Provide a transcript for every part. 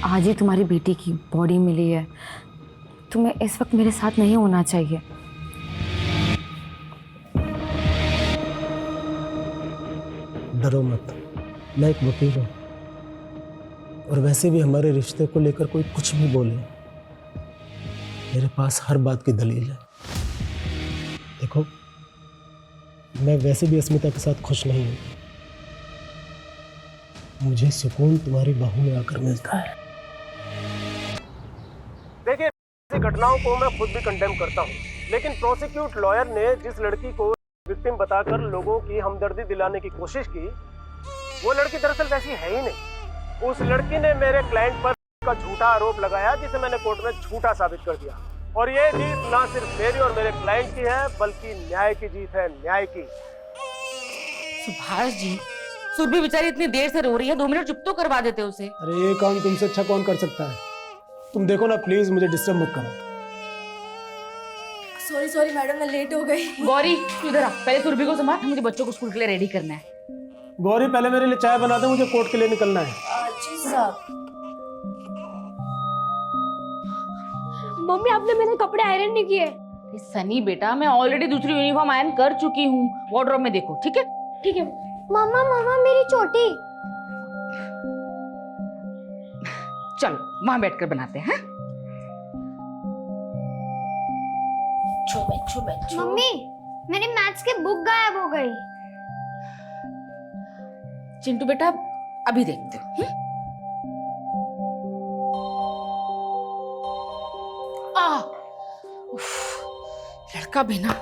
आज ही तुम्हारी बेटी की बॉडी मिली है, तुम्हें इस वक्त मेरे साथ नहीं होना चाहिए। डरो मत, मैं एक वकील हूँ, और वैसे भी हमारे रिश्ते को लेकर कोई कुछ भी बोले, मेरे पास हर बात की दलील है। देखो, मैं वैसे भी अस्मिता के साथ खुश नहीं हूँ। मुझे सुकून तुम्हारी बाहों में आकर मिलता है। देखिए, ऐसी घटनाओं को मैं खुद भी कंडेम करता हूँ, लेकिन प्रोसिक्यूट लॉयर ने जिस लड़की को विक्टिम बताकर लोगों की हमदर्दी दिलाने की कोशिश की, वो लड़की दरअसल वैसी है ही नहीं। उस लड़की ने मेरे क्लाइंट पर का झूठा आरोप लगाया, जिसे मैंने कोर्ट में झूठा साबित कर दिया। और ये जीत ना सिर्फ मेरी और मेरे क्लाइंट की है, बल्कि न्याय की जीत है, न्याय की। सुभाष जी, सुरभि बेचारी इतनी देर से रो रही है, 2 मिनट चुप तो करवा देते उसे। अरे ये काम तुमसे अच्छा कौन कर सकता है? तुम देखो ना, प्लीज मुझे डिस्टर्ब मत करो। सॉरी मैडम, मैं लेट हो गई। गौरी, तू इधर आ, पहले सुरभि को संभाल, मुझे बच्चों को स्कूल के लिए रेडी करना है। गौरी, पहले मेरे लिए चाय बना दे, मुझे कोर्ट के लिए निकलना है। जी साहब। मम्मी, आपने मेरे कपड़े आयरन नहीं किए। सनी बेटा, मैं ऑलरेडी दूसरी यूनिफॉर्म आयरन कर चुकी हूँ, वार्डरोब में देखो। ठीक है ठीक है। मामा मेरी चोटी। चलो वहां बैठकर बनाते हैं। मम्मी, मेरी मैथ्स की बुक गायब हो गई। चिंटू बेटा, अभी देखते हो। लड़का भी ना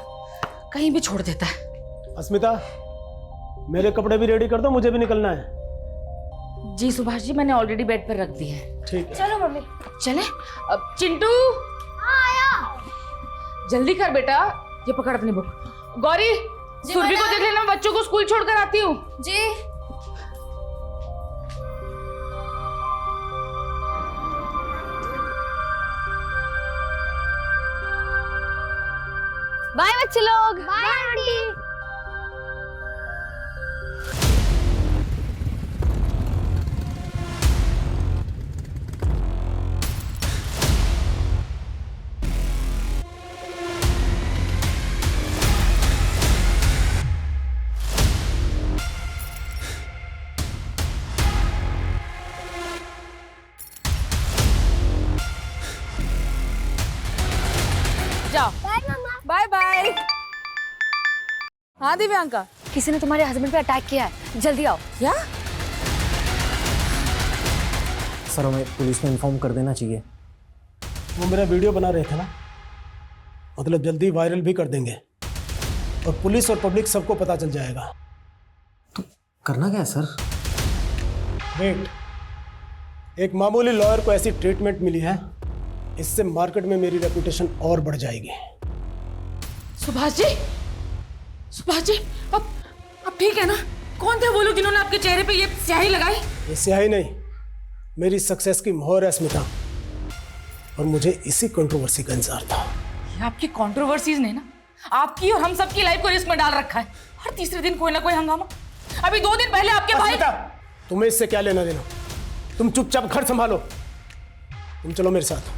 कहीं भी छोड़ देता है। अस्मिता, मेरे कपड़े भी रेडी कर दो, मुझे भी निकलना है। जी सुभाष जी, मैंने ऑलरेडी बेड पर रख दिए हैं। ठीक है। चलो मम्मी। चले अब। चिंटू, आया। जल्दी कर बेटा, ये पकड़ अपनी बुक। गौरी, सुरभि को देख लेना, मैं बच्चों को स्कूल छोड़कर आती हूँ। जी। बाय बच्चे लोग। Bye aunty. जाओ। बाय मम्मा। Bye bye. हाँ दिव्यांका, किसी ने तुम्हारे हस्बैंड पे अटैक किया है, जल्दी आओ। क्या? सर, हमें पुलिस में इन्फॉर्म कर देना चाहिए। वो मेरा वीडियो बना रहे थे ना, मतलब जल्दी वायरल भी कर देंगे, और पुलिस और पब्लिक सबको पता चल जाएगा। तो करना क्या है सर? वेट, एक मामूली लॉयर को ऐसी ट्रीटमेंट मिली है, इससे मार्केट में मेरी रेपुटेशन और बढ़ जाएगी। सुभाष जी, सुभाष जी, अब ठीक है ना? कौन थे वो लोग जिन्होंने आपके चेहरे पे ये स्याही लगाई? ये स्याही नहीं, मेरी सक्सेस की मोहर है स्मिता, और मुझे इसी कंट्रोवर्सी का इंतजार था। ये आपकी कंट्रोवर्सीज ने ना आपकी और हम सबकी लाइफ को रिस्क में डाल रखा है। हर तीसरे दिन कोई ना कोई हंगामा। अभी 2 दिन पहले आपके भाई। स्मिता, तुम्हें इससे क्या लेना देना? तुम चुपचाप घर संभालो। तुम चलो मेरे साथ।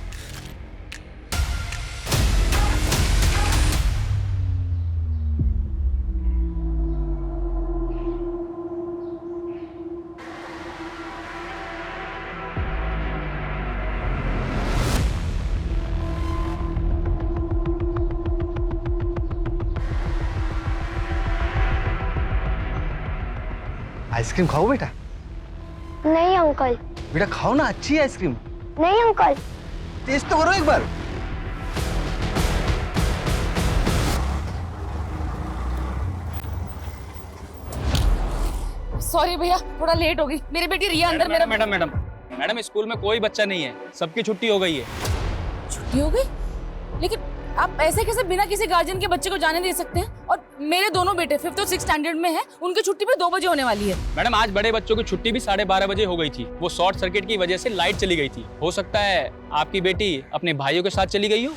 आइसक्रीम खाओ बेटा। नहीं अंकल। बेटा खाओ ना, अच्छी है आइसक्रीम। नहीं अंकल। टेस्ट तो करो एक बार। सॉरी भैया, थोड़ा लेट हो गई। मेरी बेटी रिया अंदर मेरा। मैडम स्कूल में कोई बच्चा नहीं है, सबकी छुट्टी हो गई है। छुट्टी हो गई? लेकिन आप ऐसे कैसे बिना किसी गार्जियन के बच्चे को जाने दे सकते हैं? और मेरे दोनों बेटे 5th और 6th स्टैंडर्ड में हैं, उनकी छुट्टी भी 2 बजे होने वाली है। मैडम आज बड़े बच्चों की छुट्टी भी 12:30 बजे हो गई थी। वो शॉर्ट सर्किट की वजह से लाइट चली गई थी। हो सकता है आपकी बेटी अपने भाइयों के साथ चली गई हो।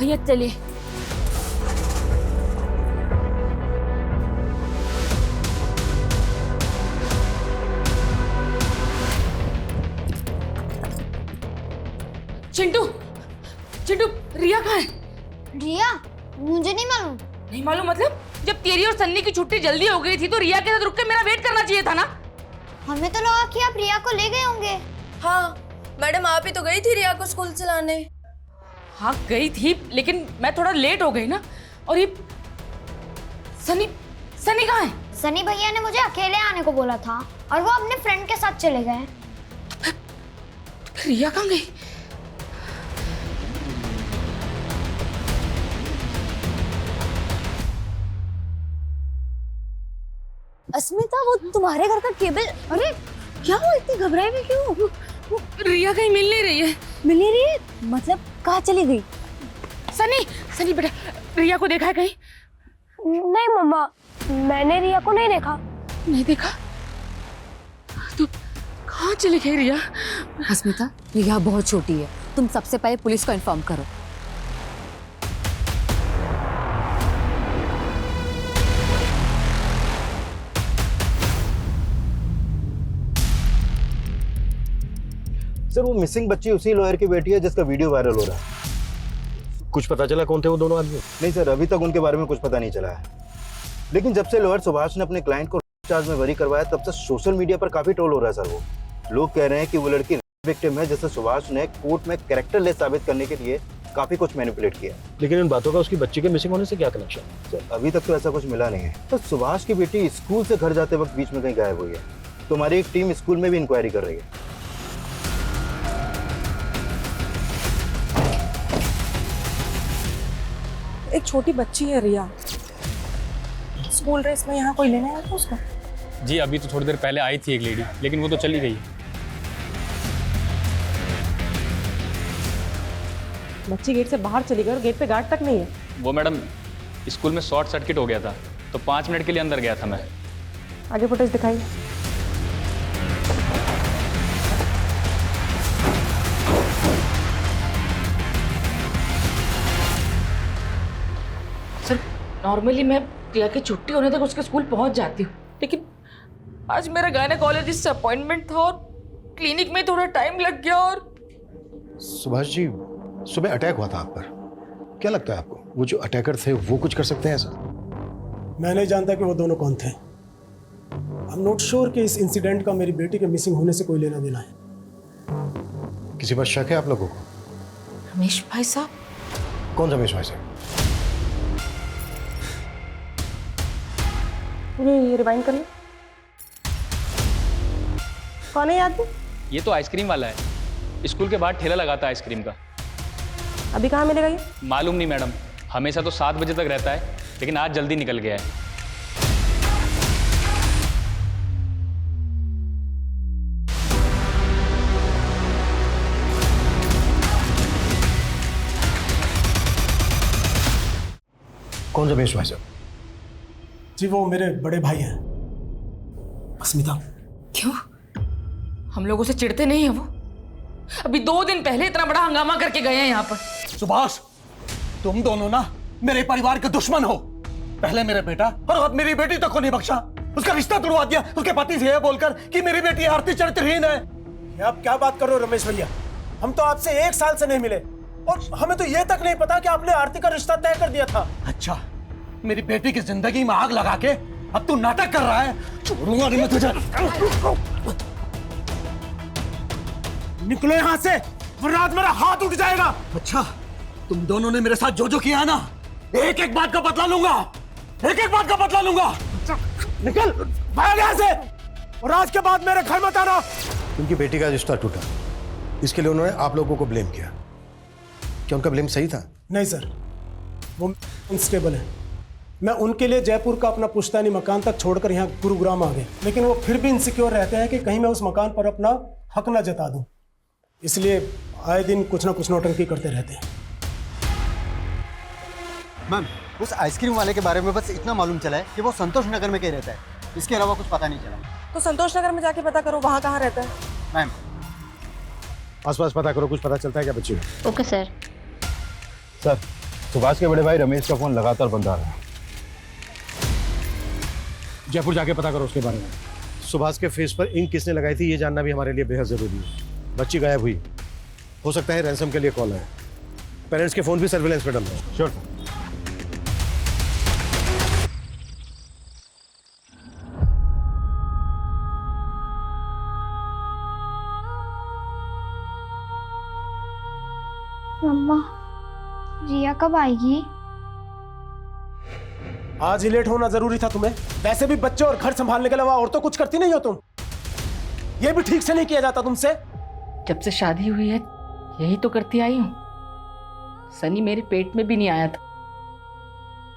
भैया चलिए। चिंटू, चिंटू, रिया कहाँ है? रिया मुझे नहीं मालूम। नहीं मालूम मतलब? जब तेरी और सन्नी की छुट्टी जल्दी हो गई थी तो रिया के साथ रुक के मेरा वेट करना चाहिए था ना। हमें तो लगा कि आप रिया को ले गए होंगे। हाँ मैडम, आप ही तो गई थी रिया को स्कूल से लाने। हाँ गई थी, लेकिन मैं थोड़ा लेट हो गई ना। और ये सनी, सनी कहाँ है? सनी भैया ने मुझे अकेले आने को बोला था और वो अपने फ्रेंड के साथ चले गए। रिया कहाँ गई? अस्मिता, वो तुम्हारे घर का केबल। अरे क्या हुआ, इतनी घबराई हुई क्यों? रिया कहीं मिल नहीं रही है। मिल नहीं रही है? मतलब कहाँ चली गई? सनी, सनी बेटा, रिया को देखा है कहीं? नहीं मम्मा, मैंने रिया को नहीं देखा। नहीं देखा? तो कहाँ चली गई रिया? अस्मिता, रिया बहुत छोटी है, तुम सबसे पहले पुलिस को इन्फॉर्म करो। सर, वो मिसिंग बच्ची उसी लॉयर की बेटी है जिसका वीडियो वायरल हो रहा है। कुछ पता चला कौन थे वो दोनों आदमी? नहीं सर, अभी तक उनके बारे में कुछ पता नहीं चला है। लेकिन जब से लॉयर सुभाष ने अपने क्लाइंट को चार्ज में बरी करवाया तब से सोशल मीडिया पर काफी ट्रोल हो रहा है सर। वो लोग कह रहे हैं कि वो लड़की विक्टिम है, जिसे सुभाष ने कोर्ट में कैरेक्टरलेस साबित करने के लिए काफी कुछ मैनिपुलेट किया। लेकिन इन बातों का उसकी बच्ची के मिसिंग होने से क्या कनेक्शन? सर अभी तक तो ऐसा कुछ मिला नहीं है। तो सुभाष की बेटी स्कूल से घर जाते वक्त बीच में कहीं गायब हुई है। तो हमारी एक टीम स्कूल में भी इंक्वायरी कर रही है। एक छोटी बच्ची है रिया, स्कूल ड्रेस में यहाँ कोई लेने आया था उसको? जी अभी तो थोड़ी देर पहले आई थी एक लेडी, लेकिन वो तो चली गई। बच्ची गेट से बाहर चली गई और गेट पे गार्ड तक नहीं है। वो मैडम स्कूल में शॉर्ट सर्किट हो गया था, तो 5 मिनट के लिए अंदर गया था मैं। आगे फुटेज दिखाइए। सर नॉर्मली मैं रिया की छुट्टी होने तक उसके स्कूल पहुंच जाती हूँ, लेकिन आज मेरा गायनेकोलॉजिस्ट से अपॉइंटमेंट था और क्लिनिक में थोड़ा टाइम लग गया। और सुभाष जी, सुबह अटैक हुआ था आप पर, क्या लगता है आपको वो जो अटैकर थे वो कुछ कर सकते हैं ऐसा? मैं नहीं जानता कि वो दोनों कौन थे। आई एम नॉट श्योर कि इस इंसिडेंट का मेरी बेटी के मिसिंग होने से कोई लेना देना है। किसी पर शक है आप लोगों को? रमेश भाई साहब। कौन रमेश भाई साहब? ये रिवाइंड कर लो। कौन है ये आदमी? ये तो आइसक्रीम वाला है, स्कूल के बाहर ठेला लगाता है आइसक्रीम का। अभी कहाँ मिलेगा ये? मालूम नहीं मैडम, हमेशा तो 7 बजे तक रहता है, लेकिन आज जल्दी निकल गया है। कौन रमेश भाई साहब? जी वो मेरे बड़े भाई हैं, अस्मिता। क्यों? हम लोगों से चिढ़ते नहीं है वो? अभी 2 दिन पहले इतना बड़ा हंगामा करके गए हैं यहाँ पर। सुभाष, तुम दोनों ना मेरे परिवार के दुश्मन हो। पहले मेरा बेटा और अब मेरी बेटी तक को नहीं बख्शा। उसका रिश्ता तोड़वा दिया उसके पति से बोलकर कि मेरी बेटी आरती चरित्रहीन है। ये आप क्या बात कर रहे हो रमेश भैया? हम तो आपसे 1 साल से नहीं मिले और हमें तो ये तक नहीं पता कि आपने आरती का रिश्ता तय कर दिया था। अच्छा, मेरी बेटी की जिंदगी में आग लगा के अब तू नाटक कर रहा है। छोड़ूंगा नहीं मैं तुझे। निकलो यहाँ से वरना आज मेरा हाथ उठ जाएगा। अच्छा, तुम दोनों ने मेरे साथ जो जो किया है ना, एक एक बात का बदला लूंगा, एक एक बात का बदला लूंगा। निकल भाग यहाँ से और आज के बाद मेरे घर मत आना। उनकी बेटी का रिश्ता टूटा, इसके लिए उन्होंने आप लोगों को ब्लेम किया। क्या उनका ब्लेम सही था? नहीं सर, वो अनस्टेबल है। मैं उनके लिए जयपुर का अपना पुश्तैनी मकान तक छोड़कर यहाँ गुरुग्राम आ गए, लेकिन वो फिर भी इनसिक्योर रहते हैं कि कहीं मैं उस मकान पर अपना हक ना जता दूं। इसलिए आए दिन कुछ ना कुछ नौटंकी करते रहते हैं। मैम, उस आइसक्रीम वाले के बारे में बस इतना मालूम चला है कि वो संतोष नगर में कहीं रहता है। इसके अलावा कुछ पता नहीं चला। तो संतोष नगर में जाके पता करो वहाँ कहाँ रहता है। मैम, आसपास पता करो, कुछ पता चलता है क्या बच्ची को? Okay sir. सर, सुभाष के बड़े भाई रमेश का फोन लगातार बंद आ रहा है। जयपुर जाके पता करो उसके बारे में। सुभाष के फेस पर इंक किसने लगाई थी ये जानना भी हमारे लिए बेहद जरूरी है। बच्ची गायब हुई, हो सकता है रैंसम के लिए कॉल है। पेरेंट्स के फोन भी सर्विलेंस पे डल रहे हैं। श्योर। मम्मा, रिया कब आएगी? आज ही लेट होना जरूरी था तुम्हें? वैसे भी बच्चे और घर संभालने के अलावा और तो कुछ करती नहीं हो तुम। ये भी ठीक से नहीं किया जाता तुमसे। जब से शादी हुई है यही तो करती आई हूँ। सनी मेरे पेट में भी नहीं आया था,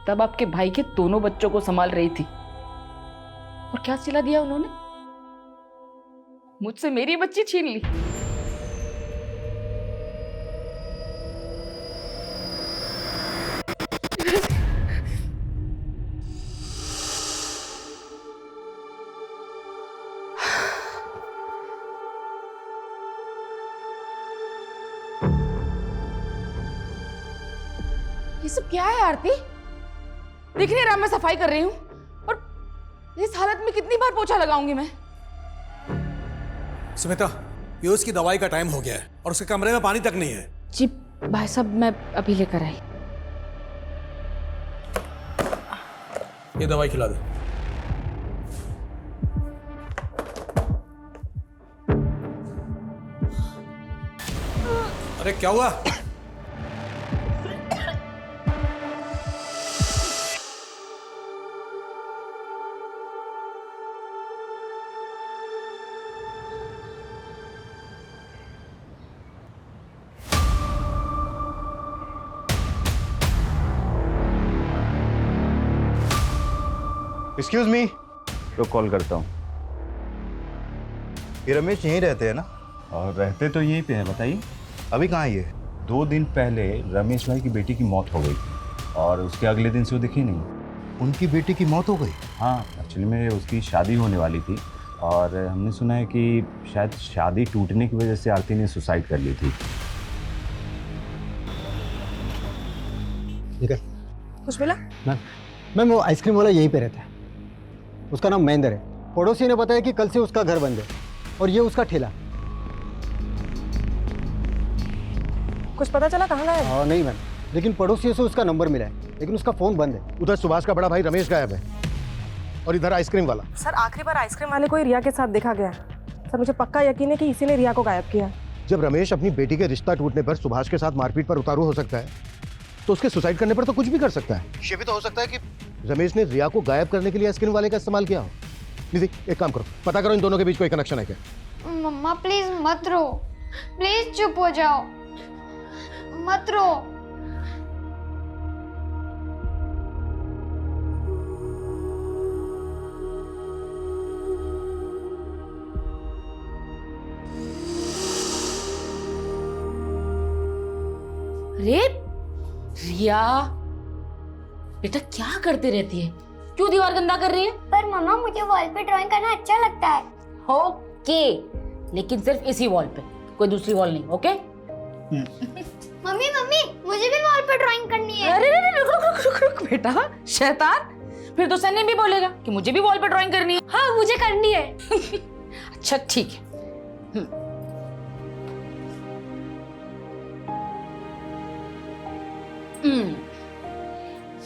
तब आपके भाई के दोनों बच्चों को संभाल रही थी। और क्या सिला दिया उन्होंने? मुझसे मेरी बच्ची छीन ली। ये सब क्या है आरती? दिख नहीं रहा मैं सफाई कर रही हूँ, और इस हालत में कितनी बार पोछा लगाऊंगी मैं? सुमिता, पीयूष की दवाई का टाइम हो गया है और उसके कमरे में पानी तक नहीं है। जी भाई साहब, मैं अभी लेकर आई। ये दवाई खिला दो। अरे क्या हुआ? एक्सक्यूज मी, तो कॉल करता हूँ। ये रमेश यहीं रहते हैं ना? और रहते तो यहीं पे हैं, बताइए। अभी कहाँ है ये? 2 दिन पहले रमेश भाई की बेटी की मौत हो गई और उसके अगले दिन से वो दिखी नहीं। उनकी बेटी की मौत हो गई? हाँ, एक्चुअली में उसकी शादी होने वाली थी और हमने सुना है कि शायद शादी टूटने की वजह से आरती ने सुसाइड कर ली थी। ठीक है। कुछ मिला? मैम वो आइसक्रीम वाला यहीं पे रहता है, उसका नाम महेंद्र है। पड़ोसी ने बताया कि कल से उसका घर बंद है और ये उसका ठेला। कुछ पता चला कहाँ गया? हाँ नहीं मैम, लेकिन पड़ोसियों से उसका नंबर मिला है, लेकिन उसका फ़ोन बंद है। उधर सुभाष का बड़ा भाई रमेश गायब है और इधर आइसक्रीम वाला। सर आखिरी बार आइसक्रीम वाले को ही रिया के साथ देखा गया। सर मुझे पक्का यकीन है कि इसी ने रिया को गायब किया। जब रमेश अपनी बेटी के रिश्ता टूटने पर सुभाष के साथ मारपीट पर उतारू हो सकता है, तो उसके सुसाइड करने पर तो कुछ भी कर सकता है। ये भी तो हो सकता है कि रमेश ने रिया को गायब करने के लिए आइसक्रीम वाले का इस्तेमाल किया हो। निधि, एक काम करो, पता करो इन दोनों के बीच कोई कनेक्शन है क्या। मम्मा प्लीज मत रो, प्लीज चुप हो जाओ, मत रो। अरे रिया बेटा, क्या करते रहती है? क्यों दीवार गंदा कर रही है? पर मम्मा मुझे वॉल पे ड्राइंग करना अच्छा लगता है। ओके, लेकिन सिर्फ इसी वॉल पे, कोई दूसरी वॉल नहीं। ओके? मम्मी मम्मी मुझे भी वॉल पे ड्राइंग करनी है। अरे रुक रुक रुक रुक बेटा, शैतान। फिर तो सनी भी बोलेगा कि मुझे भी वॉल पे ड्राइंग करनी है। हाँ मुझे करनी है। अच्छा ठीक है।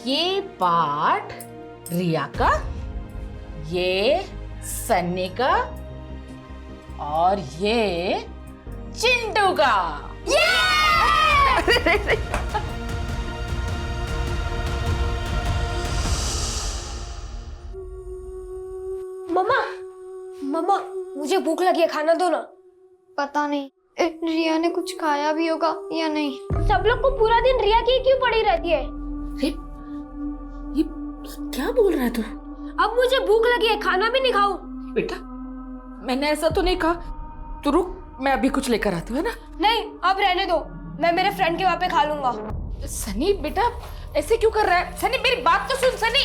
ये पार्ट रिया का, ये सन्नी का और ये चिंटू का। मम्मा मम्मा मुझे भूख लगी है, खाना दो ना। पता नहीं रिया ने कुछ खाया भी होगा या नहीं। सब लोग को पूरा दिन रिया की क्यों पड़ी रहती है? ये क्या बोल रहा है तू? अब मुझे भूख लगी है, खाना भी नहीं खाऊं। बेटा मैंने ऐसा तो नहीं कहा। तू रुक, मैं अभी कुछ लेकर आती हूँ, है ना? नहीं अब रहने दो, मैं मेरे फ्रेंड के वहाँ पे खा लूंगा। सनी बेटा ऐसे क्यों कर रहा है? सनी मेरी बात तो सुन। सनी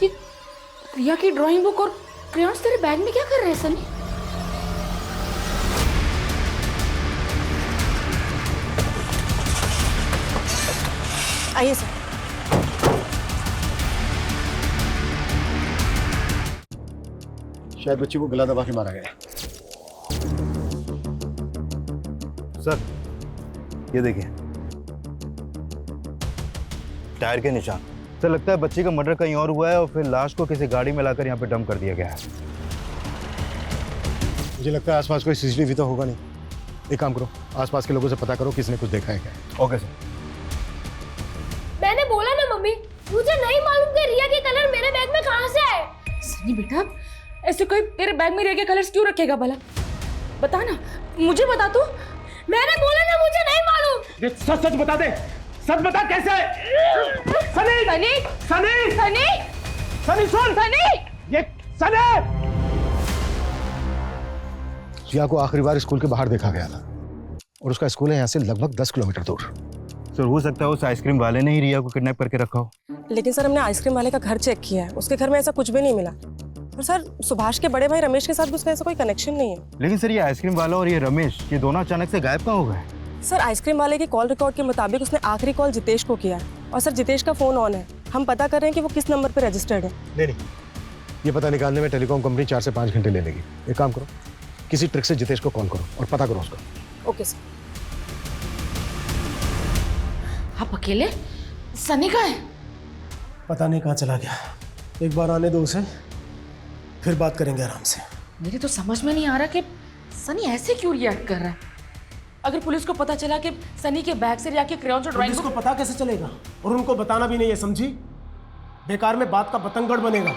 ये रिया की ड्राइंग बुक और क्रेयॉन्स तेरे बैग में क्या कर रहे हैं सनी? आइए सर। शायद बच्ची को गला दबा के मारा गया। सर ये देखिए टायर के निशान। सर लगता है बच्ची का मर्डर कहीं और हुआ है और फिर लाश को किसी गाड़ी में लाकर यहाँ पे डंप कर दिया गया है। मुझे लगता है आसपास कोई सीसीटीवी तो होगा नहीं। एक काम करो, आसपास के लोगों से पता करो किसने कुछ देखा है क्या। Okay sir. मैंने बोला ना मम्मी, मुझे नहीं मालूम कि रिया के कलर मेरे बैग में कहाँ से आए। सनी बेटा, ऐसे कोई तेरे बैग में रिया के कलर्स क्यों रखेगा भला? बता ना, मुझे बता तू। मैंने बोला ना मुझे नहीं मालूम। सच सच बता दे, सच बता कैसे? सनी सनी सनी सनी सनी सुन, सनी ये सनी। रिया को आखिरी बार स्कूल के बाहर देखा गया था और उसका स्कूल है यहाँ से लगभग 10 किलोमीटर दूर। सर हो सकता है उस आइसक्रीम वाले ने ही रिया को किडनैप करके रखा हो। लेकिन सर हमने आइसक्रीम वाले का घर चेक किया है, उसके घर में ऐसा कुछ भी नहीं मिला। और सर सुभाष के बड़े भाई रमेश के साथ भी उसका ऐसा कोई कनेक्शन नहीं है। लेकिन सर ये आइसक्रीम वाला और ये रमेश, ये दोनों अचानक से गायब कहाँ हो गए? सर आइसक्रीम वाले की कॉल रिकॉर्ड के मुताबिक उसने आखिरी कॉल जितेश को किया है और सर जितेश का फोन ऑन है। हम पता कर रहे हैं कि वो किस नंबर पर रजिस्टर्ड है। नहीं, ये पता निकालने में टेलीकॉम कंपनी 4 से 5 घंटे ले लेगी। एक काम करो, किसी ट्रिक से जितेश को कॉल करो और पता करो उसका। Okay sir. आप अकेले? सनी कहाँ है? पता नहीं कहाँ चला गया। एक बार आने दो उसे, फिर बात करेंगे आराम से। मेरी तो समझ में नहीं आ रहा कि सनी ऐसे क्यों रिएक्ट कर रहा है। अगर पुलिस को पता चला कि सनी के बैग से रिया के क्रेयॉन्स और ड्राइंग पुलिस को पता कैसे चलेगा? और उनको बताना भी नहीं है, समझी? बेकार में बात का बतंगड़ बनेगा।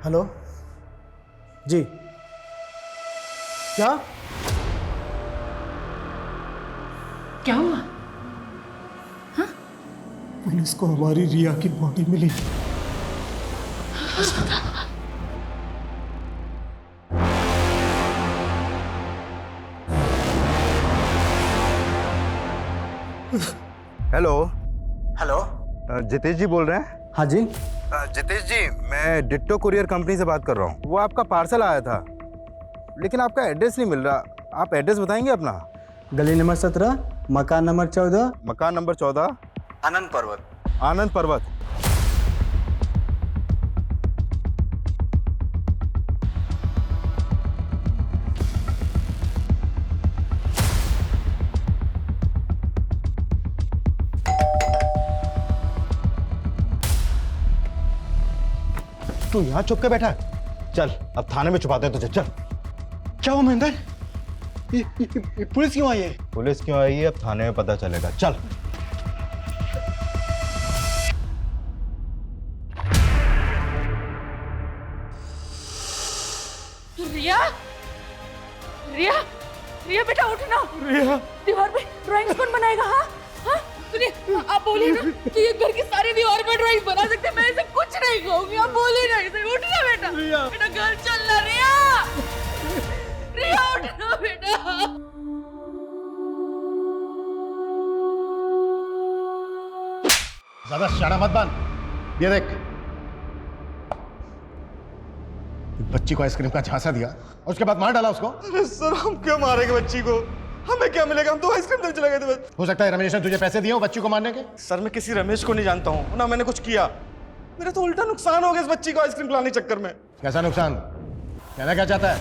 हेलो जी, क्या क्या हुआ? पुलिस को हमारी रिया की बॉडी मिली। हेलो हेलो, जितेश जी बोल रहे हैं? हाँ जी। जितेश जी, मैं डिट्टो कुरियर कंपनी से बात कर रहा हूँ। वो आपका पार्सल आया था, लेकिन आपका एड्रेस नहीं मिल रहा। आप एड्रेस बताएंगे अपना? गली नंबर 17, मकान नंबर 14, मकान नंबर 14, आनंद पर्वत। आनंद पर्वत। तू यहाँ चुप के बैठा है? चल अब थाने में छुपाते हैं तुझे, चल। क्या हुआ महेंद्र? ये पुलिस क्यों आई है? पुलिस क्यों आई है अब थाने में पता चलेगा, चल। रिया, रिया, रिया बेटा उठना। रिया, दीवार पे ड्राइंग कौन बनाएगा? हाँ हाँ, सुनिए, आप बोलिए ना कि ये घर की सारी दीवार पे ड्राइंग बना सकते हैं। मैं ऐसे कुछ नहीं कहूंगी, आप बोलिए ना इसे। उठना बेटा, बेटा घर चलना। रिया, रिया उठना बेटा। ज्यादा शाना मत बन। ये देख, बच्ची को आइसक्रीम का झांसा दिया और उसके बाद मार डाला उसको। अरे सर हम क्यों मारेंगे बच्ची को? हमें क्या मिलेगा? हम तो आइसक्रीम तक चले गए थे बस। हो सकता है रमेश ने तुझे पैसे दिए हो बच्ची को मारने के। सर मैं किसी रमेश को नहीं जानता हूँ ना, मैंने कुछ किया। मेरा तो उल्टा नुकसान हो गया इस बच्ची को आइसक्रीम खिलाने के चक्कर में। कैसा नुकसान? कहना क्या चाहता है?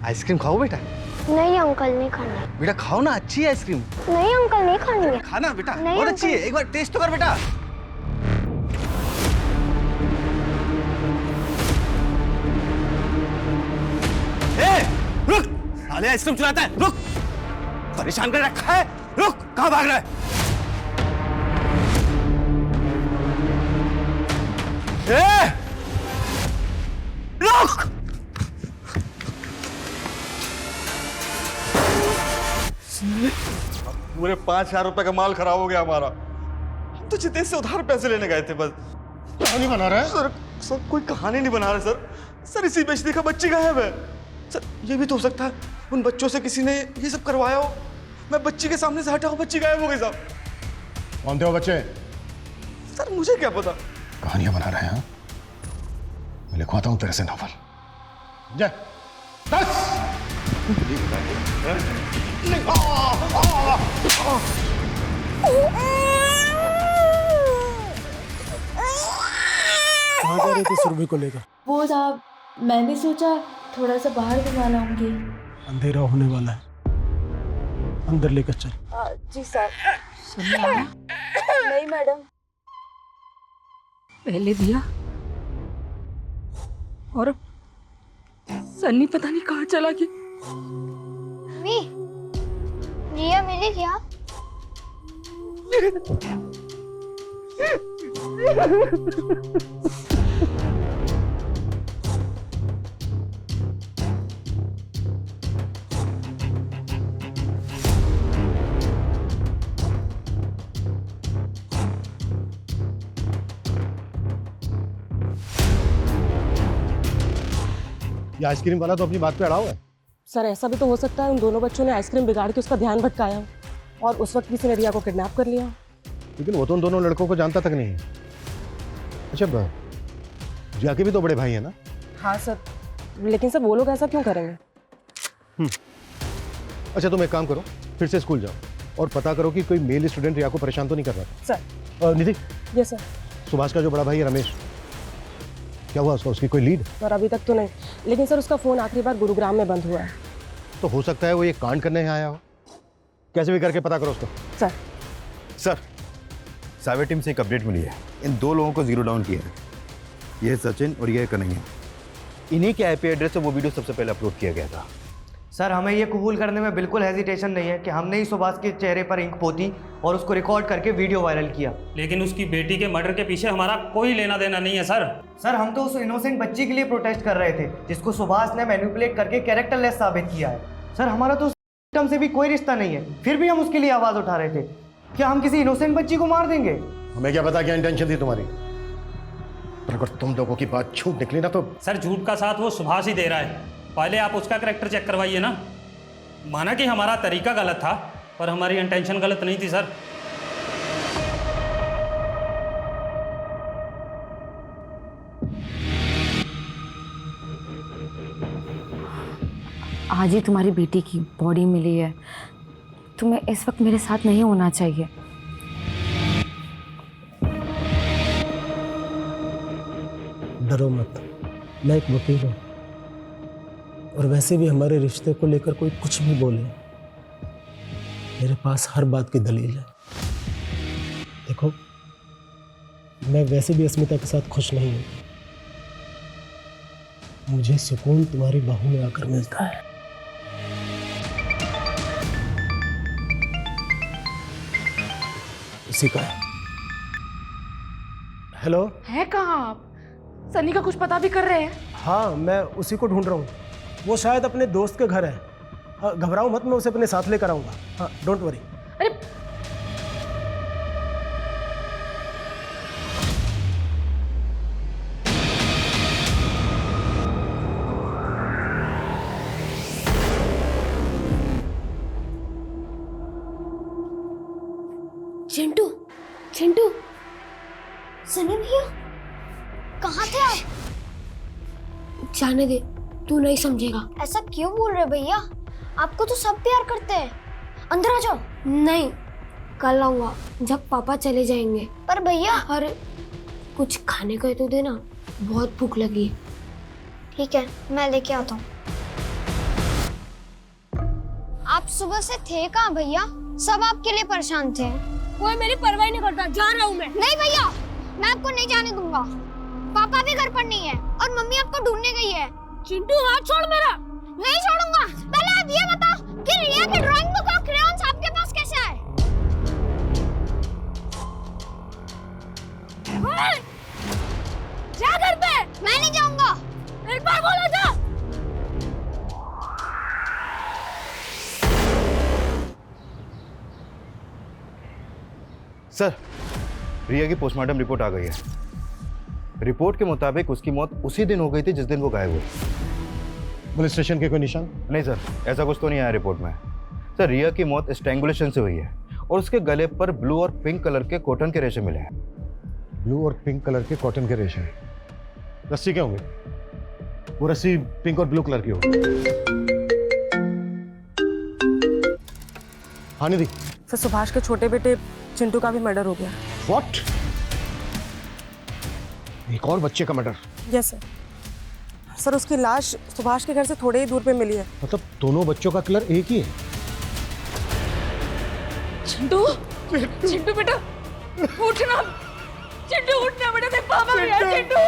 आइसक्रीम खाओ बेटा। नहीं अंकल, नहीं खाना। बेटा खाओ ना, अच्छी है आइसक्रीम। नहीं अंकल, नहीं खानी है। खाना बेटा, नहीं बहुत अच्छी है, एक बार टेस्ट तो कर बेटा। रुक, साले आइसक्रीम चलाता है, रुक। परेशान कर रखा है, रुक। कहाँ भाग रहा है? रुक। पूरे 5,000 रुपए का माल खराब हो गया हमारा। हम तो जितेश से उधार पैसे लेने गए थे बस। कहानी बना रहा है? सर कोई कहानी नहीं बना रहे सर इसी बेचने का बच्ची गायब है। सर ये भी तो हो सकता है उन बच्चों से किसी ने ये सब करवाया हो। मैं बच्ची के सामने से हटा हूँ, बच्ची गायब हो गई साहब। कौन थे वो बच्चे? सर मुझे क्या पता। कहानियां बना रहे हैं? मैं लिखवाता हूं तेरे से नॉवल। जय 10 कहाँ जा रहे थे सुरभि को लेकर? वो साहब मैंने सोचा थोड़ा सा बाहर घुमा लाऊंगी। अंधेरा होने वाला है, अंदर लेकर चल। जी सर। नहीं मैडम। पहले दिया और सन्नी पता नहीं कहाँ चला गया। मम्मी, रिया मिली क्या? ये आइसक्रीम वाला तो अपनी बात पे अड़ा हुआ है। सर ऐसा भी तो हो सकता है उन दोनों बच्चों ने आइसक्रीम बिगाड़ के उसका ध्यान भटकाया हो और उस वक्त किसी ने रिया को किडनैप कर लिया हो। लेकिन वो तो उन दोनों लड़कों को जानता तक नहीं है। अच्छा रिया के भी तो बड़े भाई है ना? हाँ सर, लेकिन सर वो लोग ऐसा क्यों करेंगे? अच्छा तुम एक काम करो, फिर से स्कूल जाओ और पता करो कि कोई मेल स्टूडेंट रिया को परेशान तो नहीं कर रहा था। Sir. Nidhi. Yes sir. Subhash का जो बड़ा भाई है रमेश, क्या हुआ उसका? उसकी कोई लीड? सर अभी तक तो नहीं, लेकिन सर उसका फोन आखिरी बार गुरुग्राम में बंद हुआ है। तो हो सकता है वो ये कांड करने यहाँ आया हो। कैसे भी करके पता करो उसको। सर। सर, साइबर टीम से एक अपडेट मिली है। इन 2 लोगों को जीरो डाउन किया है। ये है सचिन और ये है कन्हैया। इन्हीं के आईपी एड्रेस से वो वीडियो सबसे पहले अपलोड किया गया था। सर हमें ये कबूल करने में बिल्कुल हेजिटेशन नहीं है कि हमने ही सुभाष के चेहरे पर इंक पोती और उसको रिकॉर्ड करके वीडियो वायरल किया। लेकिन उसकी बेटी के मर्डर के पीछे हमारा कोई लेना देना नहीं है सर। सर हम तो उस इनोसेंट बच्ची के लिए प्रोटेस्ट कर रहे थे जिसको सुभाष ने मैनिपुलेट करके कैरेक्टरलेस साबित किया है। सर हमारा तो उस विक्टिम से भी कोई रिश्ता नहीं है, फिर भी हम उसके लिए आवाज उठा रहे थे। क्या हम किसी इनोसेंट बच्ची को मार देंगे? हमें क्या पता क्या इंटेंशन थी तुम्हारी, पर अगर तुम लोगों की बात झूठ निकली ना तो। सर झूठ का साथ वो सुभाष ही दे रहा है। पहले आप उसका कैरेक्टर चेक करवाइए ना। माना कि हमारा तरीका गलत था, पर हमारी इंटेंशन गलत नहीं थी सर। आज ही तुम्हारी बेटी की बॉडी मिली है, तुम्हें इस वक्त मेरे साथ नहीं होना चाहिए। डरो मत, मैं एक वकील हूँ और वैसे भी हमारे रिश्ते को लेकर कोई कुछ भी बोले, मेरे पास हर बात की दलील है। देखो, मैं वैसे भी अस्मिता के साथ खुश नहीं हूँ। मुझे सुकून तुम्हारी बाहों में आकर मिलता है। उसी का है। हेलो। है कहाँ आप? सनी का कुछ पता भी कर रहे हैं? हाँ, मैं उसी को ढूंढ रहा हूँ। वो शायद अपने दोस्त के घर है। घबराओ मत, मैं उसे अपने साथ लेकर आऊँगा। हाँ, डोंट वरी। अरे चिंटू, चिंटू, सनी भैया कहाँ थे आप? जाने दे, तू नहीं समझेगा। ऐसा क्यों बोल रहे भैया? आपको तो सब प्यार करते हैं। अंदर आ जाओ। नहीं, कल आऊंगा जब पापा चले जाएंगे। पर भैया, अरे कुछ खाने को तो देना, बहुत भूख लगी है। ठीक है, मैं लेके आता हूँ। आप सुबह से थे कहाँ भैया? सब आपके लिए परेशान थे। कोई मेरी परवाह नहीं करता, जा रहा हूँ मैं। नहीं भैया, मैं आपको नहीं जाने दूंगा। पापा भी घर पर नहीं है और मम्मी आपको ढूंढने गई है। चिंटू हाथ छोड़ मेरा। नहीं छोड़ूंगा। पहले आप ये बताओ कि रिया की ड्राइंग बुक और क्रेयॉन्स आपके पास कैसे आए? जा घर पे। मैं नहीं जाऊंगा। एक बार बोला जा। सर, रिया की पोस्टमार्टम रिपोर्ट आ गई है। रिपोर्ट के मुताबिक उसकी मौत उसी दिन हो गई थी जिस दिन वो गायब हुई। पुलिस स्टेशन के कोई निशान? नहीं सर, ऐसा कुछ तो नहीं आया रिपोर्ट में। सर, रिया की मौत स्ट्रैंगुलेशन से हुई है और उसके गले पर ब्लू और पिंक कलर के कॉटन के रेशे मिले हैं। ब्लू और पिंक कलर के कॉटन के रेशे? रस्सी क्या होंगे? वो रस्सी पिंक और ब्लू कलर की होगी। हाँ निधि। सर सुभाष के छोटे बेटे चिंटू का भी मर्डर हो गया। व्हाट? एक और बच्चे का मर्डर? Yes sir. सर उसकी लाश सुभाष के घर से थोड़े ही दूर पे मिली है। मतलब दोनों बच्चों का किलर एक ही है? चिंटू, चिंटू बेटा उठना, चिंटू उठना बेटा, देख पापा भी है। चिंटू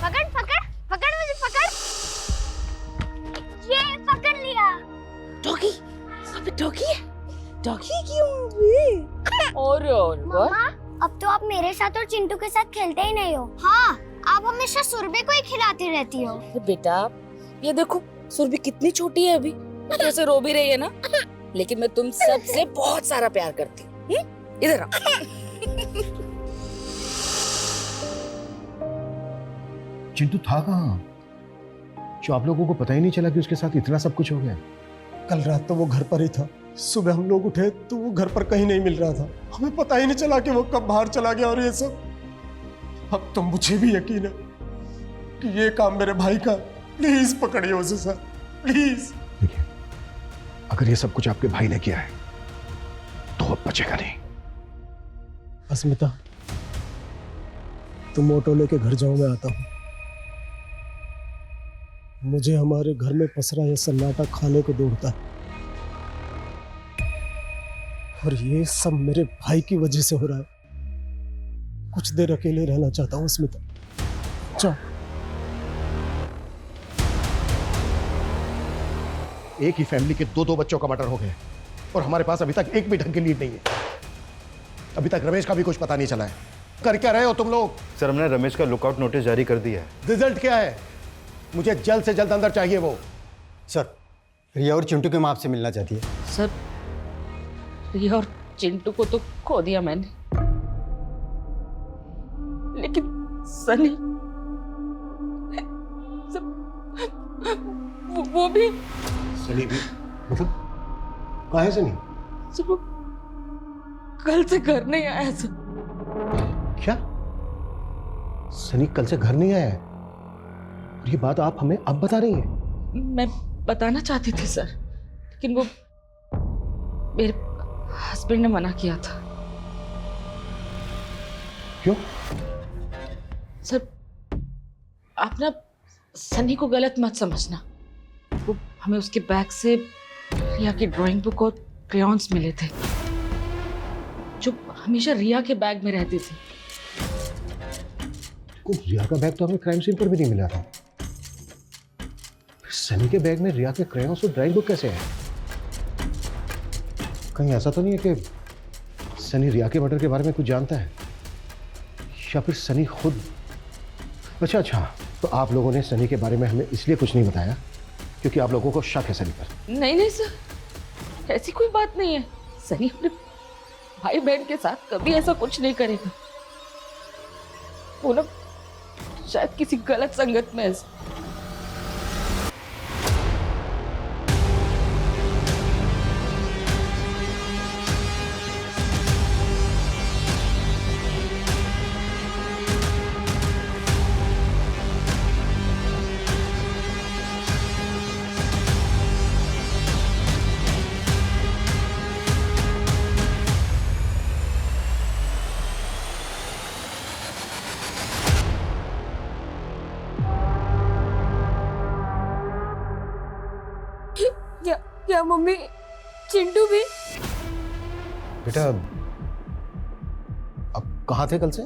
पकड़ पकड़ पकड़, मुझे पकड़। ये पकड़ लिया। डॉगी, अबे डॉगी है, डॉगी क्यों? और मम्मा, अब तो आप मेरे साथ और चिंटू के साथ खेलते ही नहीं हो। हाँ, आप हमेशा सुरभि को ही खिलाती रहती हो। बेटा ये देखो सुरभि कितनी छोटी है, अभी जैसे रो भी रही है ना, लेकिन मैं तुम सबसे बहुत सारा प्यार करती हूँ। इधर आओ। चिंटू था कहाँ जो आप लोगों को पता ही नहीं चला कि उसके साथ इतना सब कुछ हो गया? कल रात तो वो घर पर ही था। सुबह हम लोग उठे तो वो घर पर कहीं नहीं मिल रहा था। हमें पता ही नहीं चला कि वो कब बाहर चला गया। और ये सब अब तो मुझे भी यकीन है कि ये काम मेरे भाई का। प्लीज पकड़िए उसे सर, प्लीज। देखिए, अगर ये सब कुछ आपके भाई ने किया है तो अब बचेगा नहीं। अस्मिता, तुम ऑटो लेके घर जाओ, मैं आता हूँ। मुझे हमारे घर में पसरा यह सन्नाटा खाने को दौड़ता है, और ये सब मेरे भाई की वजह से हो रहा है। कुछ देर अकेले रहना चाहता हूँ अस्मिता, जाओ। एक ही फैमिली के दो बच्चों का मर्डर हो गया और हमारे पास अभी तक एक भी ढंग की लीड नहीं है। अभी तक रमेश का भी कुछ पता नहीं चला है। कर क्या रहे हो तुम लोग? सर, हमने रमेश का लुकआउट नोटिस जारी कर दिया है। रिजल्ट क्या है? मुझे जल्द से जल्द अंदर चाहिए वो। सर, रिया और चिंटू की माँ आपसे मिलना चाहती है। सर रिया और चिंटू को तो खो दिया मैंने, लेकिन सनी वो भी। सनी भी? मतलब कहाँ है सनी? सर वो कल से घर नहीं आया सर। क्या? सनी कल से घर नहीं आया है? और ये बात आप हमें अब बता रही हैं? मैं बताना चाहती थी सर, लेकिन वो मेरे हस्बैंड ने मना किया था। क्यों? सर आप ना सनी को गलत मत समझना। वो हमें उसके बैग से रिया की ड्राइंग बुक और क्रेयॉन्स मिले थे, जो हमेशा रिया के बैग में रहती थी। रिया का बैग तो हमें क्राइम सीन पर भी नहीं मिला था। सनी के बैग में रिया के क्रेयॉन्स और ड्राइंग बुक कैसे है? कहीं ऐसा तो नहीं है कि सनी रिया के मर्डर के बारे में कुछ जानता है, या फिर सनी खुद? अच्छा, तो आप लोगों ने सनी के बारे में हमें इसलिए कुछ नहीं बताया क्योंकि आप लोगों को शक है सनी पर? नहीं सर, ऐसी कोई बात नहीं है। सनी अपने भाई बहन के साथ कभी ऐसा कुछ नहीं करेगा। वो ना शायद किसी गलत संगत में है। क्या मम्मी चिंटू भी? बेटा अब कहाँ थे कल से?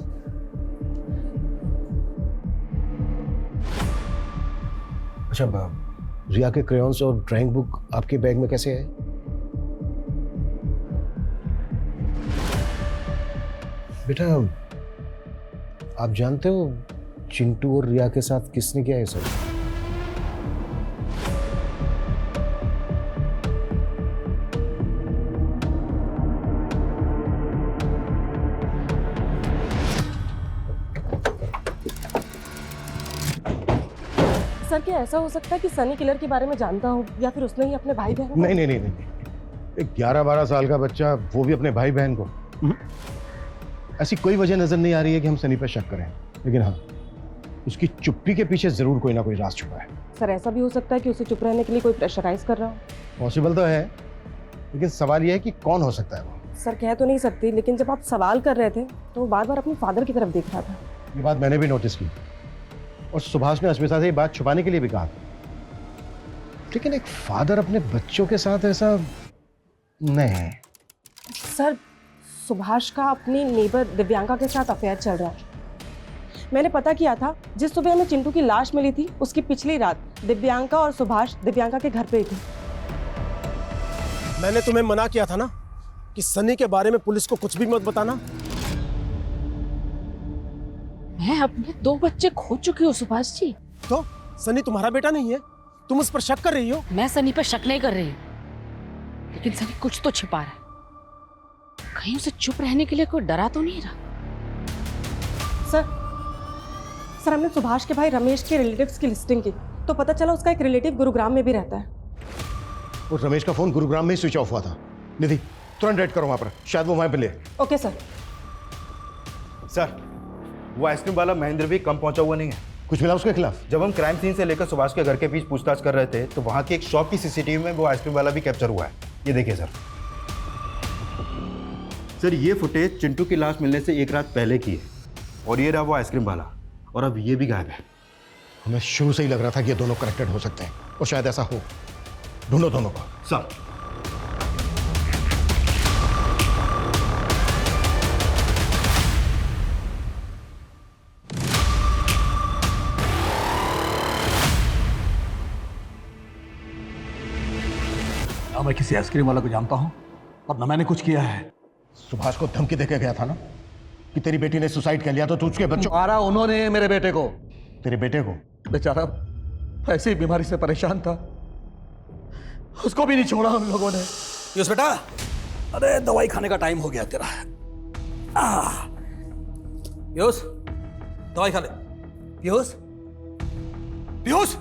अच्छा, रिया के क्रेयॉन्स और ड्राइंग बुक आपके बैग में कैसे है? बेटा आप जानते हो चिंटू और रिया के साथ किसने किया है सब? सर क्या ऐसा हो सकता है कि सनी किलर के बारे में जानता हो, या फिर उसने ही अपने भाई बहन को? नहीं, एक 11-12 साल का बच्चा, वो भी अपने भाई बहन को? ऐसी कोई वजह नजर नहीं आ रही है कि हम सनी पर शक करें, लेकिन हाँ, उसकी चुप्पी के पीछे जरूर कोई ना कोई राज छुपा है। सर ऐसा भी हो सकता है कि उसे चुप रहने के लिए कोई प्रेशराइज कर रहा हो। पॉसिबल तो है, लेकिन सवाल यह है कि कौन हो सकता है वो। सर कह तो नहीं सकती, लेकिन जब आप सवाल कर रहे थे तो वो बार बार अपने फादर की तरफ देख रहा था। ये बात मैंने भी नोटिस की और सुभाष ने अस्मिता से ये बात छुपाने के लिए भी कहा था, लेकिन एक फादर अपने बच्चों के साथ ऐसा नहीं। सर सुभाष का अपनी नेबर दिव्यांका के साथ अफेयर चल रहा है। मैंने पता किया था, जिस सुबह हमें चिंटू की लाश मिली थी उसकी पिछली रात दिव्यांका और सुभाष दिव्यांका के घर पे ही थे। मैंने तुम्हें मना किया था ना कि सनी के बारे में पुलिस को कुछ भी मत बताना। मैं अपने 2 बच्चे खो चुकी हूँ सुभाष जी। तो सनी तुम्हारा बेटा नहीं है? तुम उस पर शक कर रही हो? मैं सनी पर शक नहीं कर रही, लेकिन सनी कुछ तो छिपा रहा है। कहीं उसे चुप रहने के लिए कोई डरा तो नहीं रहा? सर हमने सुभाष के भाई रमेश के रिलेटिव्स की लिस्टिंग की तो पता चला उसका एक रिलेटिव गुरुग्राम में भी रहता है। और रमेश का फोन गुरुग्राम में ही स्विच ऑफ हुआ था। निधि तुरंत रेड करो वहां पर, शायद वो वहां पे ले। Okay sir. सर, वो आइसक्रीम वाला महेंद्र भी कम पहुंचा हुआ नहीं है। कुछ मिला उसके खिलाफ? जब हम क्राइम सीन से लेकर सुभाष के घर के बीच पूछताछ कर रहे थे तो वहां की एक शॉप की सीसीटीवी में वो आइसक्रीम वाला भी कैप्चर हुआ है। ये देखिए सर, ये फुटेज चिंटू की लाश मिलने से 1 रात पहले की है और ये रहा वो आइसक्रीम वाला, और अब ये भी गायब है। हमें शुरू से ही लग रहा था कि ये दोनों कनेक्टेड हो सकते हैं और शायद ऐसा हो। ढूंढो दोनों को। सर, ना मैं किसी आइसक्रीम वाला को जानता हूं और ना मैंने कुछ किया है। सुभाष को धमकी देके गया था ना कि तेरी बेटी ने सुसाइड कर लिया तो तू उसके बच्चों। मारा उन्होंने मेरे बेटे को। तेरे बेटे को? बेचारा ऐसी बीमारी से परेशान था, उसको भी नहीं छोड़ा हम लोगों ने। पीयूष बेटा, अरे दवाई खाने का टाइम हो गया तेरा। पीयूष, दवाई खा ले। पीयूष, पीयूष,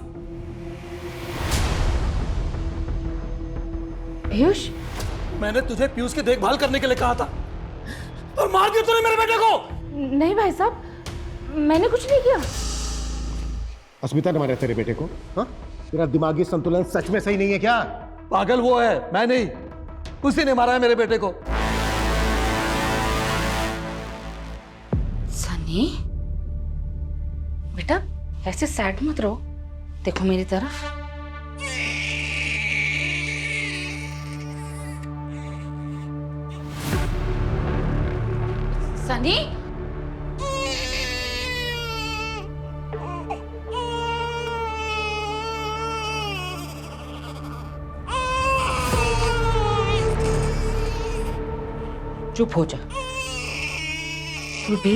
पीयूष, मैंने तुझे पीयूष की देखभाल करने के लिए कहा था और मार दिया तूने मेरे बेटे को। नहीं भाई साहब, मैंने कुछ नहीं किया। अस्मिता ने मारा तेरे बेटे को? हाँ? तेरा दिमागी संतुलन सच में सही नहीं है क्या? पागल वो है, मैं नहीं। उसी ने मारा है मेरे बेटे को। सनी बेटा, ऐसे सैड मत रहो, देखो मेरी तरफ। सनी, चुप हो जा। बे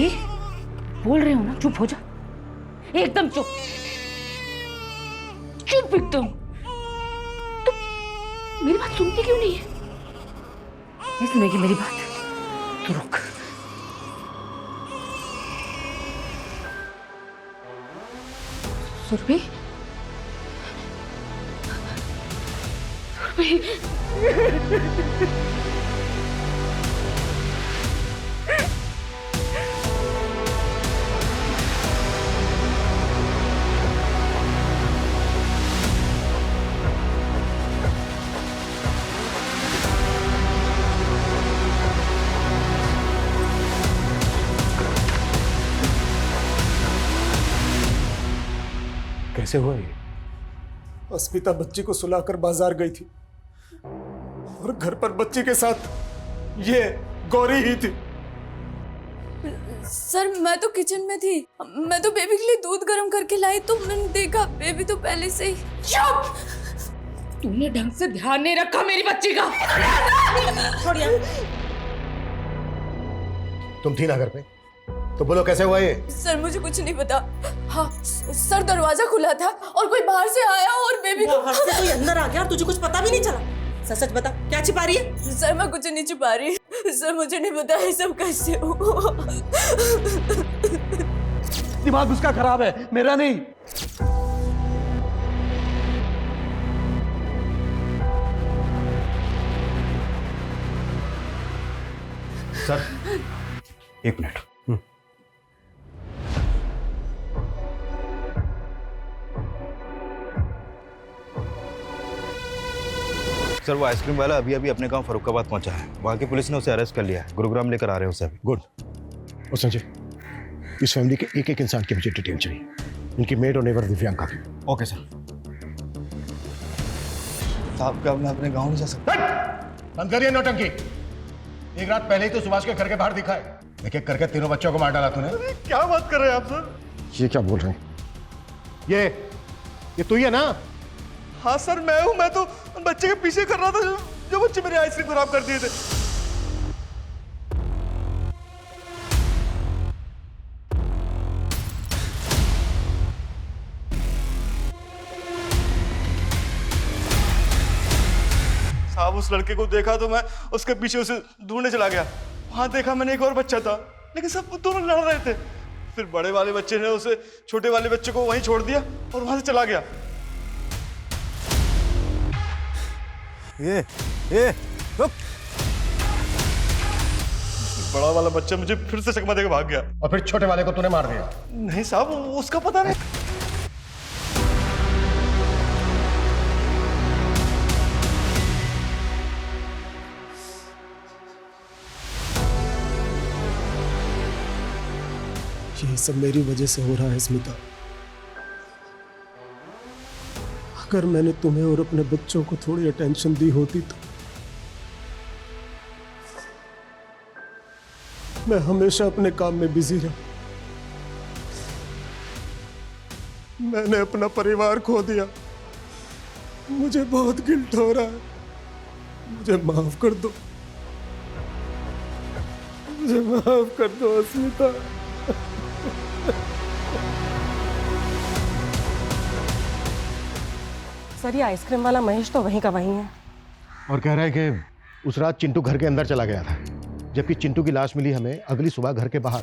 बोल रहे हो ना, चुप हो जा, एकदम चुप, चुप एकदम। तो मेरी बात सुनती क्यों नहीं है? नहीं सुनेगी मेरी बात तो रुक। सुरभि, सुरभि, कैसे हुआ ये? अस्मिता बच्ची को सुलाकर बाजार गई थी और घर पर बच्ची के साथ ये गौरी ही थी। सर मैं तो किचन में थी, मैं तो बेबी के लिए दूध गर्म करके लाई तो मैंने देखा बेबी तो पहले से ही। चुप! तूने ढंग से ध्यान नहीं रखा मेरी बच्ची का। तुम थी ना घर पे, तो बोलो कैसे हुआ ये? सर मुझे कुछ नहीं पता। हाँ सर, दरवाजा खुला था और कोई बाहर से आया और बेबी को। बाहर से कोई अंदर आ गया और तुझे कुछ पता भी नहीं चला? सच सच बता, क्या छिपा रही है? सर मैं कुछ नहीं छिपा रही सर, मुझे नहीं पता है सब कैसे हुआ। दिमाग उसका खराब है, मेरा नहीं। सर, एक मिनट। सर वो आइसक्रीम वाला अभी अभी अपने गांव फरुखाबाद पहुंचा है। वहां की पुलिस ने उसे अरेस्ट कर लिया है। गुरुग्राम लेकर आ रहे हैं उसे अभी। गुड। और संजय, इस फैमिली के एक एक इंसान की मुझे डिटेल चाहिए, इनकी मेड और नेबर दिव्यांका की। Okay sir. साहब क्या मैं अपने गांव नहीं जा सकता? बंद करिए नौटंकी। एक रात पहले ही तो सुभाष के घर के बाहर दिखा है। एक एक करके तीनों बच्चों को मार डाला तूने। क्या बात कर रहे हैं आप सर? ये क्या बोल रहे हैं? ये तू ही है ना? हाँ सर मैं हूँ। मैं तो बच्चे के पीछे कर रहा था जो बच्चे मेरी आइसक्रीम खराब कर दिए थे। साहब उस लड़के को देखा तो मैं उसके पीछे उसे ढूंढने चला गया। वहां देखा मैंने एक और बच्चा था, लेकिन सब दोनों लड़ रहे थे। फिर बड़े वाले बच्चे ने उसे छोटे वाले बच्चे को वहीं छोड़ दिया और वहां से चला गया। ये रुक। बड़ा वाला बच्चा मुझे फिर से चकमा देकर भाग गया। और फिर छोटे वाले को तूने मार दिया? नहीं साहब उसका पता नहीं। ये सब मेरी वजह से हो रहा है स्मिता। अगर मैंने तुम्हें और अपने बच्चों को थोड़ी अटेंशन दी होती तो मैं हमेशा अपने काम में बिजी रहा। मैंने अपना परिवार खो दिया। मुझे बहुत गिल्ट हो रहा है। मुझे माफ कर दो। मुझे माफ कर दो स्मिता। सर ये आइसक्रीम वाला महेश तो वहीं का वहीं है। और कह रहा है कि उस रात चिंटू घर के अंदर चला गया था, जबकि चिंटू की लाश मिली हमें अगली सुबह घर के बाहर।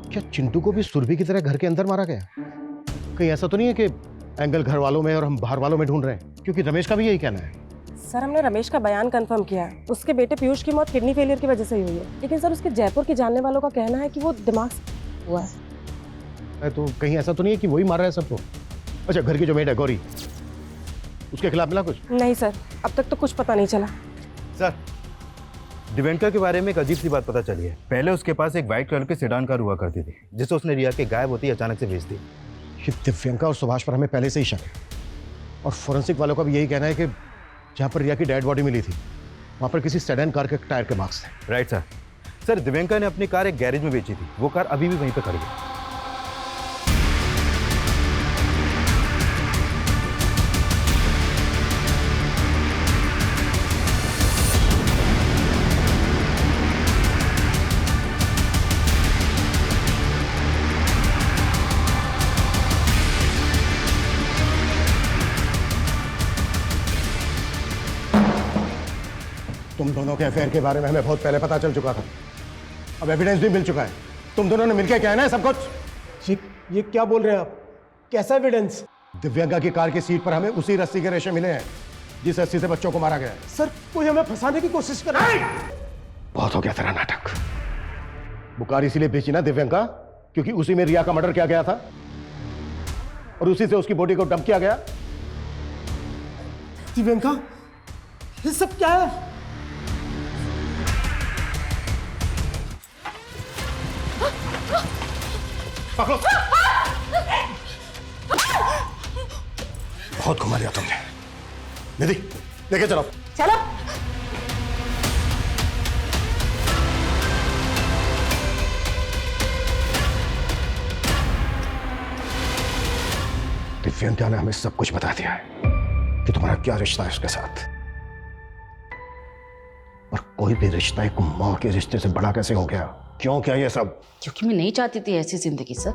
क्या चिंटू को भी सुरभि की तरह घर के अंदर मारा गया? कहीं ऐसा तो नहीं है कि एंगल घर वालों में और हम बाहर वालों में ढूंढ रहे हैं? क्योंकि रमेश का भी यही कहना है। सर हमने रमेश का बयान कंफर्म किया है। उसके बेटे पीयूष की मौत किडनी फेलियर की वजह से ही हुई है, लेकिन सर उसके जयपुर के जानने वालों का कहना है कि वो दिमाग से हुआ है। तो कहीं ऐसा तो नहीं है कि वही मार रहा है सबको? अच्छा, घर की जो मेड है गौरी, उसके खिलाफ मिला कुछ? नहीं सर, अब तक तो कुछ पता नहीं चला। सर दिव्यांका के बारे में एक अजीब सी बात पता चली है। पहले उसके पास एक व्हाइट कलर की सेडान कार हुआ करती थी, जिसे उसने रिया के गायब होती अचानक से बेच दी। ये दिव्यांका और सुभाष पर हमें पहले से ही शक है, और फोरेंसिक वालों का भी यही कहना है कि जहाँ पर रिया की डेड बॉडी मिली थी वहाँ पर किसी सेडान कार के टायर के मार्क्स थे। Right sir. सर दिव्यांका ने अपनी कार एक गैरेज में बेची थी। वो कार अभी भी वहीं पर खड़ी है। तुम दोनों के अफेयर के बारे में हमें बहुत पहले पता चल चुका था। अब एविडेंस भी मिल चुका है। तुम दोनों ने मिलकर कहना है सब कुछ। ये क्या बोल रहे हैं आप? कैसा एविडेंस? दिव्यांका की कार की सीट पर हमें उसी रस्सी के रेशे मिले हैं जिस रस्सी से बच्चों को मारा गया है। सर कोई हमें फंसाने की कोशिश कर रहा है। बहुत हो गया तेरा नाटक। वो कार इसीलिए बेची ना दिव्यांका, क्योंकि उसी में रिया का मर्डर किया गया था और उसी से उसकी बॉडी को डंप किया गया। दिव्यांका, ये सब क्या है? पकड़ो। बहुत घुमा लिया तुमने। निधि लेके चलो। चलो। दिव्यांका ने हमें सब कुछ बता दिया है कि तुम्हारा क्या रिश्ता है उसके साथ, और कोई भी रिश्ता एक मां के रिश्ते से बड़ा कैसे हो गया? क्यों क्या ये सब? क्योंकि मैं नहीं चाहती थी ऐसी जिंदगी सर।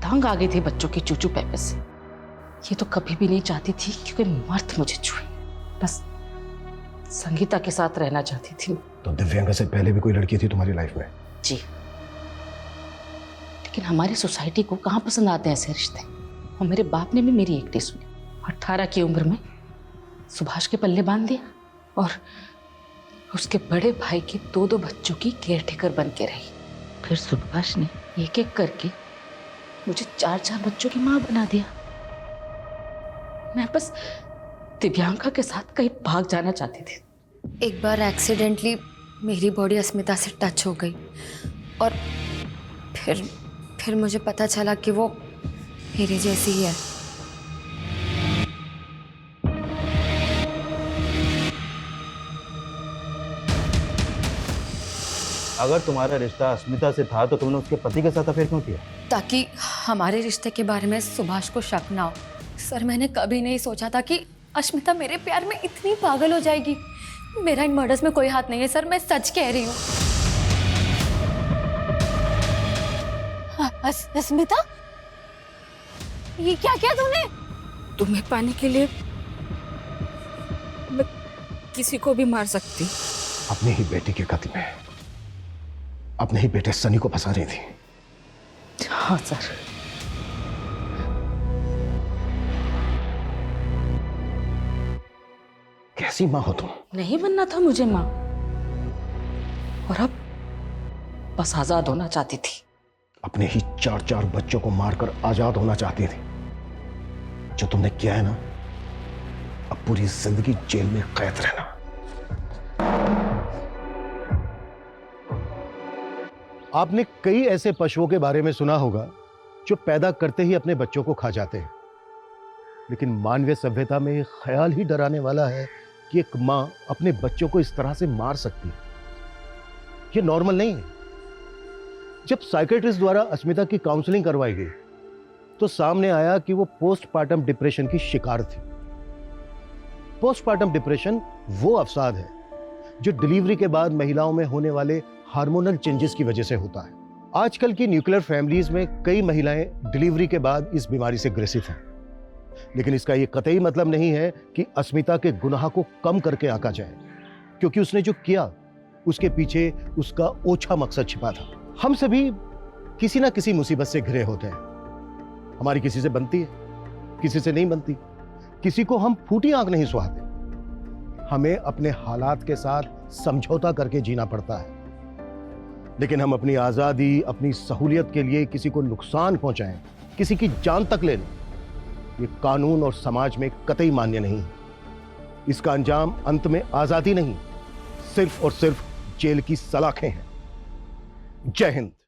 तंग आ गई थी बच्चों की चूचू पैपे से। ये तो कभी भी नहीं चाहती थी क्योंकि मर्द मुझे छुए। बस संगीता के साथ रहना चाहती थी। तो दिव्यांका से पहले भी कोई लड़की थी तुम्हारी लाइफ में? जी, लेकिन हमारी सोसाइटी को कहाँ पसंद आते हैं ऐसे रिश्ते। और मेरे बाप ने भी मेरी एक सुनी। 18 की उम्र में सुभाष के पल्ले बांध दिया और उसके बड़े भाई के दो दो बच्चों की केयरटेकर बन के रही। फिर सुभाष ने एक एक करके मुझे चार चार बच्चों की माँ बना दिया। मैं बस दिव्यांका के साथ कहीं भाग जाना चाहती थी। एक बार एक्सीडेंटली मेरी बॉडी अस्मिता से टच हो गई और फिर मुझे पता चला कि वो मेरी जैसी ही है। अगर तुम्हारा रिश्ता अस्मिता से था तो तुमने उसके पति के साथ अफेयर क्यों किया? ताकि हमारे रिश्ते के बारे में सुभाष को शक ना हो। सर, मैंने कभी नहीं सोचा था कि अस्मिता मेरे प्यार में इतनी पागल हो जाएगी। मेरा इन मर्डर्स में कोई हाथ नहीं है सर, मैं सच कह रही हूँ। अस्मिता, ये क्या किया तूने? तुम्हें पाने के लिए मैं किसी को भी मार सकती। अपनी ही बेटी के कत्ल में अपने ही बेटे सनी को फंसा रही थी। हाँ सर। कैसी माँ हो तुम? नहीं बनना था मुझे माँ, और अब बस आजाद होना चाहती थी। अपने ही चार चार बच्चों को मारकर आजाद होना चाहती थी। जो तुमने किया है ना, अब पूरी जिंदगी जेल में कैद रहना। आपने कई ऐसे पशुओं के बारे में सुना होगा जो पैदा करते ही अपने बच्चों को खा जाते हैं, लेकिन मानवीय सभ्यता में यह ख्याल ही डराने वाला है कि एक मां अपने बच्चों को इस तरह से मार सकती है। यह नॉर्मल नहीं है। जब साइकेट्रिस्ट द्वारा अस्मिता की काउंसलिंग करवाई गई तो सामने आया कि वो पोस्टपार्टम डिप्रेशन की शिकार थी। पोस्टपार्टम डिप्रेशन वो अवसाद है जो डिलीवरी के बाद महिलाओं में होने वाले हार्मोनल चेंजेस की वजह से होता है। आजकल की न्यूक्लियर फैमिलीज में कई महिलाएं डिलीवरी के बाद इस बीमारी से ग्रसित हैं, लेकिन इसका यह कतई मतलब नहीं है कि अस्मिता के गुनाह को कम करके आंका जाए, क्योंकि उसने जो किया उसके पीछे उसका ओछा मकसद छिपा था। हम सभी किसी ना किसी मुसीबत से घिरे होते हैं। हमारी किसी से बनती है, किसी से नहीं बनती, किसी को हम फूटी आंख नहीं सुहाते। हमें अपने हालात के साथ समझौता करके जीना पड़ता है, लेकिन हम अपनी आजादी, अपनी सहूलियत के लिए किसी को नुकसान पहुंचाएं, किसी की जान तक ले लें, ये कानून और समाज में कतई मान्य नहीं है। इसका अंजाम अंत में आजादी नहीं, सिर्फ और सिर्फ जेल की सलाखें हैं। जय हिंद।